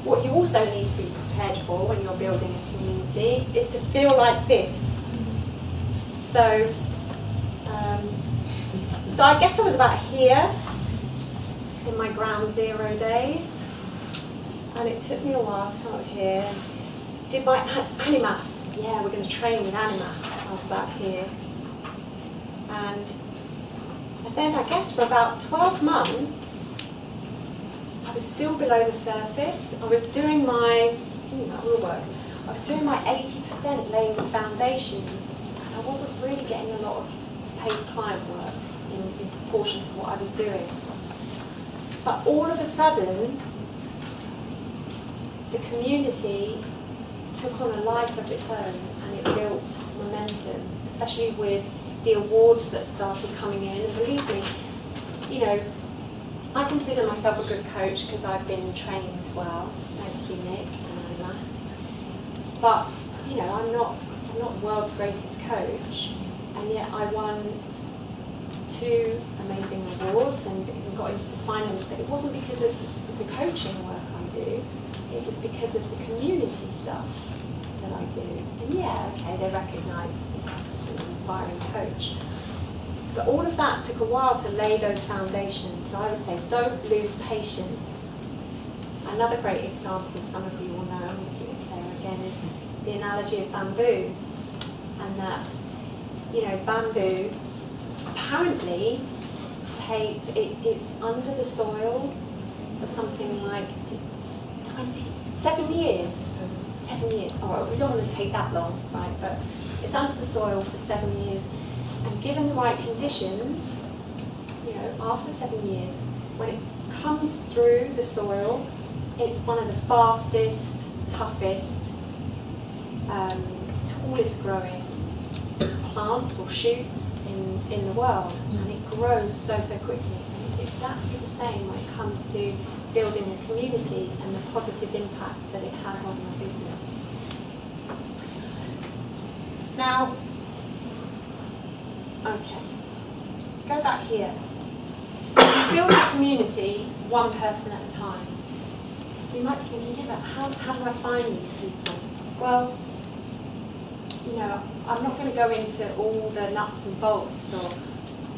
what you also need to be prepared for when you're building a community is to feel like this. So, so I guess I was about here in my ground zero days, and it took me a while to come up here. Did my animas, yeah, we're going to train with animas. I was about here. And then I guess for about 12 months, I was still below the surface. I was doing my, that will work. I was doing my 80% laying the foundations, and I wasn't really getting a lot of paid client work in proportion to what I was doing. But all of a sudden, the community took on a life of its own, and it built momentum, especially with the awards that started coming in. And believe me, you know, I consider myself a good coach because I've been trained well. Thank you, Nick and Anas. But you know, I'm not the world's greatest coach, and yet I won 2 amazing awards and got into the finals. But it wasn't because of the coaching work I do. It was because of the community stuff that I do. And yeah, okay, they recognised an inspiring coach. But all of that took a while to lay those foundations. So I would say, don't lose patience. Another great example, some of you will know, I'm looking at Sarah again, is the analogy of bamboo. And that, you know, bamboo apparently it's under the soil for something like 7 years. 7 years. All right, we don't want to take that long, right? But it's under the soil for 7 years. And given the right conditions, you know, after 7 years, when it comes through the soil, it's one of the fastest, toughest, tallest growing plants or shoots in the world. And it grows so quickly. And it's exactly the same when it comes to building a community and the positive impacts that it has on your business. Now, okay, go back here. Build a community one person at a time. So you might be thinking, yeah, but how do I find these people? Well, you know, I'm not going to go into all the nuts and bolts of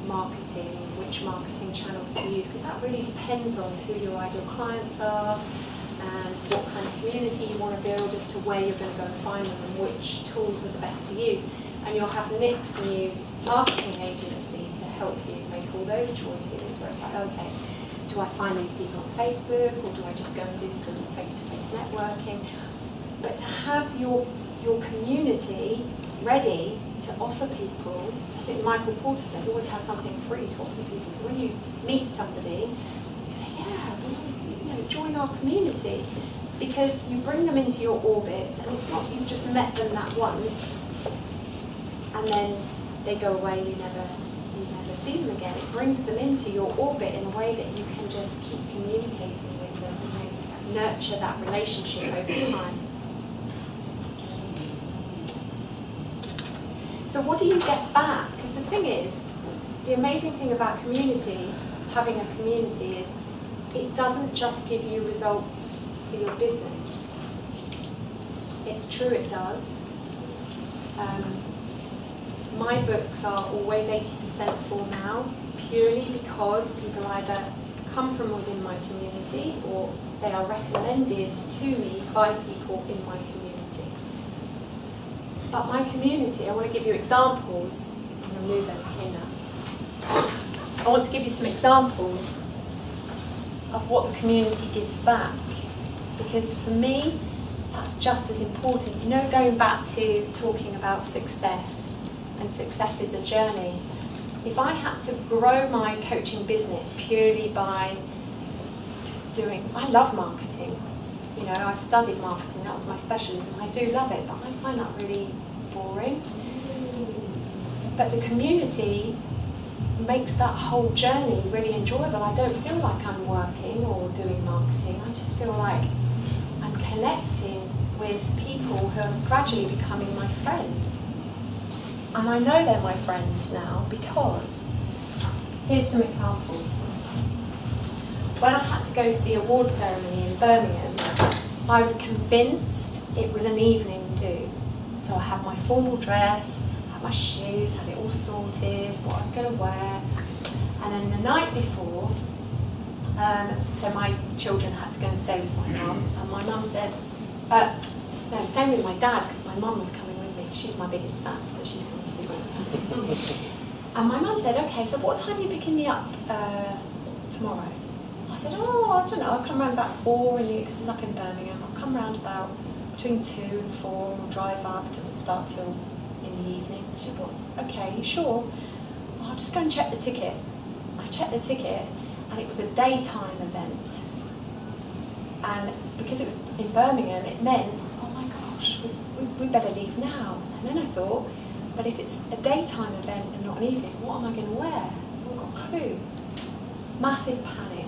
marketing, which marketing channels to use, because that really depends on who your ideal clients are and what kind of community you want to build as to where you're going to go and find them and which tools are the best to use. And you'll have Nick's new marketing agency to help you make all those choices, where it's like, okay, do I find these people on Facebook, or do I just go and do some face-to-face networking? But to have your community ready to offer people, I think Michael Porter says, always have something free to offer people. So when you meet somebody, you say, yeah, well, join our community, because you bring them into your orbit, and it's not you just met them that once, and then they go away, you never see them again. It brings them into your orbit in a way that you can just keep communicating with them and nurture that relationship over time. So what do you get back? Because the thing is, the amazing thing about community, having a community, is it doesn't just give you results for your business. It's true it does. My books are always 80% full now, purely because people either come from within my community or they are recommended to me by people in my community. But my community, I want to give you examples. I'm going to move over here now. I want to give you some examples of what the community gives back. Because for me, that's just as important. You know, going back to talking about success, and success is a journey. If I had to grow my coaching business purely by just doing, I love marketing. You know, I studied marketing, that was my specialism. I do love it, but I find that really boring. But the community makes that whole journey really enjoyable. I don't feel like I'm working or doing marketing. I just feel like I'm connecting with people who are gradually becoming my friends. And I know they're my friends now because, here's some examples. When I had to go to the award ceremony in Birmingham, I was convinced it was an evening do. So I had my formal dress, had my shoes, had it all sorted, what I was going to wear. And then the night before, so my children had to go and stay with my mum, and my mum said, no, staying with my dad, because my mum was coming with me. She's my biggest fan, so she's coming to the grandson. And my mum said, okay, so what time are you picking me up tomorrow? I said, I don't know, I'll come round about 4, because it's up in Birmingham. I'll come round about between 2 and 4, and we'll drive up. It doesn't start till in the evening. She said, well, okay, you sure? I'll just go and check the ticket. I checked the ticket, and it was a daytime event. And because it was in Birmingham, it meant, oh my gosh, we better leave now. And then I thought, but if it's a daytime event and not an evening, what am I going to wear? I haven't got a clue. Massive panic.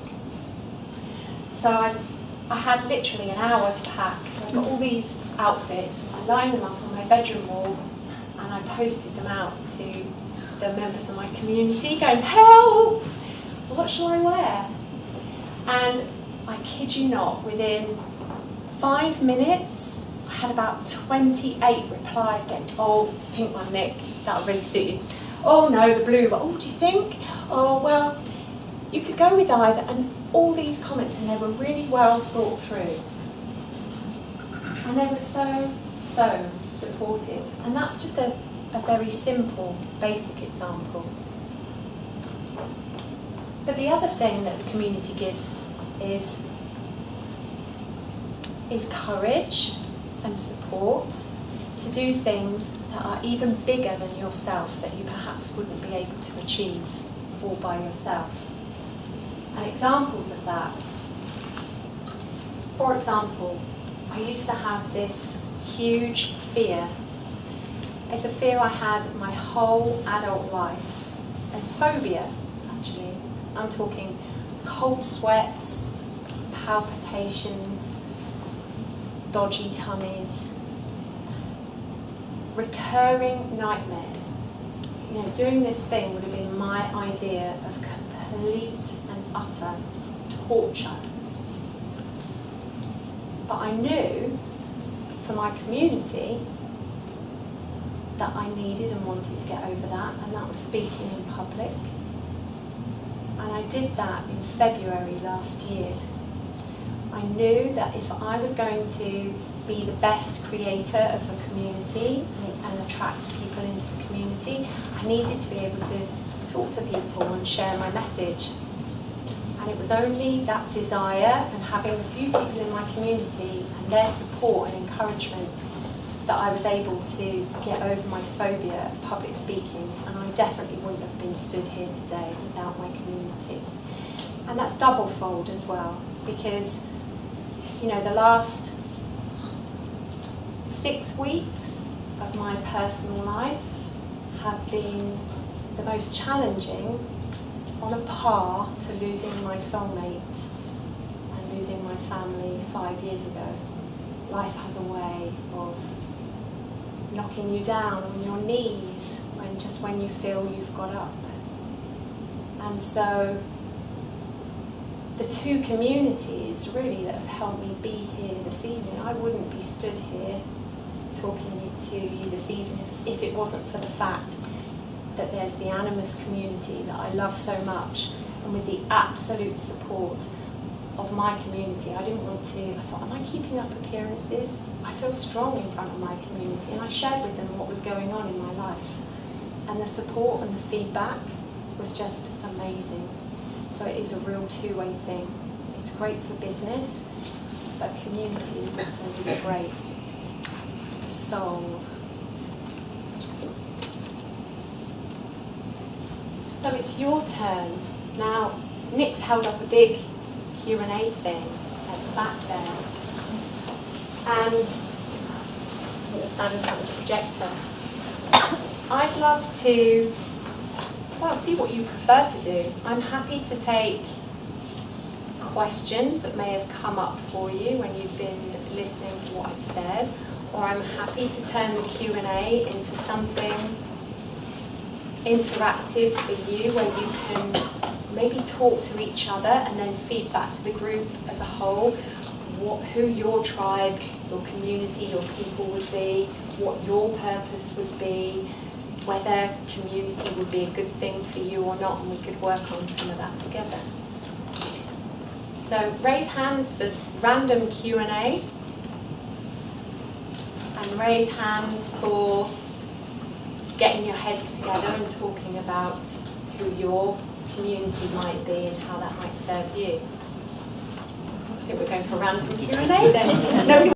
So I had literally an hour to pack. So I got all these outfits, I lined them up on my bedroom wall, and I posted them out to the members of my community, going, help! What shall I wear? And I kid you not, within 5 minutes, I had about 28 replies getting, oh, pink one, Nick, that'll really suit you. Oh no, the blue one, oh, do you think? Oh, well, you could go with either. And all these comments, and they were really well thought through. And they were so supportive. And that's just a very simple, basic example. But the other thing that the community gives is courage and support to do things that are even bigger than yourself, that you perhaps wouldn't be able to achieve all by yourself. And examples of that. For example, I used to have this huge fear. It's a fear I had my whole adult life. A phobia, actually. I'm talking cold sweats, palpitations, dodgy tummies, recurring nightmares. You know, doing this thing would have been my idea of complete and utter torture. But I knew for my community that I needed and wanted to get over that, and that was speaking in public. And I did that in February last year. I knew that if I was going to be the best creator of a community and attract people into the community, I needed to be able to talk to people and share my message. And it was only that desire and having a few people in my community and their support and encouragement that I was able to get over my phobia of public speaking, and I definitely wouldn't have been stood here today without my community. And that's double-fold as well, because, you know, the last 6 weeks of my personal life have been the most challenging, on a par to losing my soulmate and losing my family 5 years ago. Life has a way of knocking you down on your knees when you feel you've got up. And so the two communities really that have helped me be here this evening, I wouldn't be stood here talking to you this evening if it wasn't for the fact that there's the Animus community that I love so much, and with the absolute support of my community. I thought, am I keeping up appearances? I feel strong in front of my community, and I shared with them what was going on in my life. And the support and the feedback was just amazing. So it is a real two-way thing. It's great for business, but community is also really great for soul. So it's your turn. Now, Nick's held up a big Q&A thing at the back there. And I'm going to stand in front of the projector. I'd love to, see what you prefer to do. I'm happy to take questions that may have come up for you when you've been listening to what I've said, or I'm happy to turn the Q&A into something interactive for you where you can maybe talk to each other and then feed back to the group as a whole who your tribe, your community, your people would be, what your purpose would be, whether community would be a good thing for you or not, and we could work on some of that together. So raise hands for random Q&A, and raise hands for getting your heads together and talking about who your community might be and how that might serve you. I think we're going for random Q&A then. No.